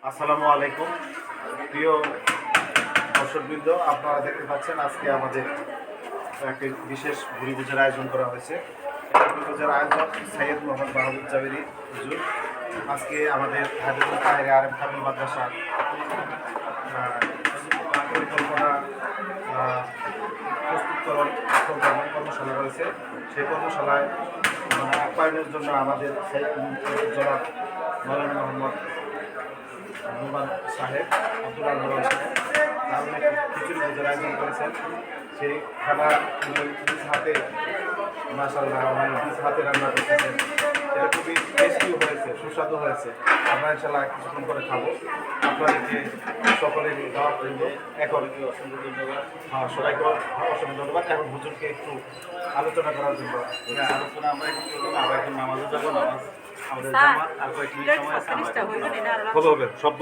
আসসালামু আলাইকুম প্রিয় দর্শকবৃন্দ, আপনারা দেখতে পাচ্ছেন আজকে আমাদের একটি বিশেষ ভুরিভোজের আয়োজন করা হয়েছে। ভুরিভোজের আয়োজক সৈয়দ মোহাম্মদ মাহবুব জাবেরি হুজুর আজকে আমাদের হায়দ্রাবাদ তাহেরে আরএম কামিল মাদ্রাসা পরিকল্পনা প্রস্তুতকরণ কর্মশালা রয়েছে। সেই কর্মশালায় আপ্যায়নের জন্য আমাদের জনাব মৌলানা মোহাম্মদ নুমান সাহেব আব্দুল্লাহ নুমান সাহেব দারুণ একটি খিচুড়ি ভোজের আয়োজন করেছেন। সেই খানা নিজ হাতে মাশাআল্লাহ নিজ হাতে রান্না করতেছেন। এটা খুবই টেস্টিও হয়েছে, সুস্বাদু হয়েছে। আমরা ইনশাআল্লাহ কিছুক্ষণ করে খাবো। আপনাদেরকে সকলেরই দাওয়াত রইল। এখন অসংখ্য ধন্যবাদ। সবাইকে অসংখ্য ধন্যবাদ। এখন হুজুরকে একটু আলোচনা করার জন্য আলোচনা আমরা এখন করবো না, আমরা এখন নামাজে যাবো। নামাজ আমাদের জামাত আর কয়েক মিনিট সময় আছে, হবে সব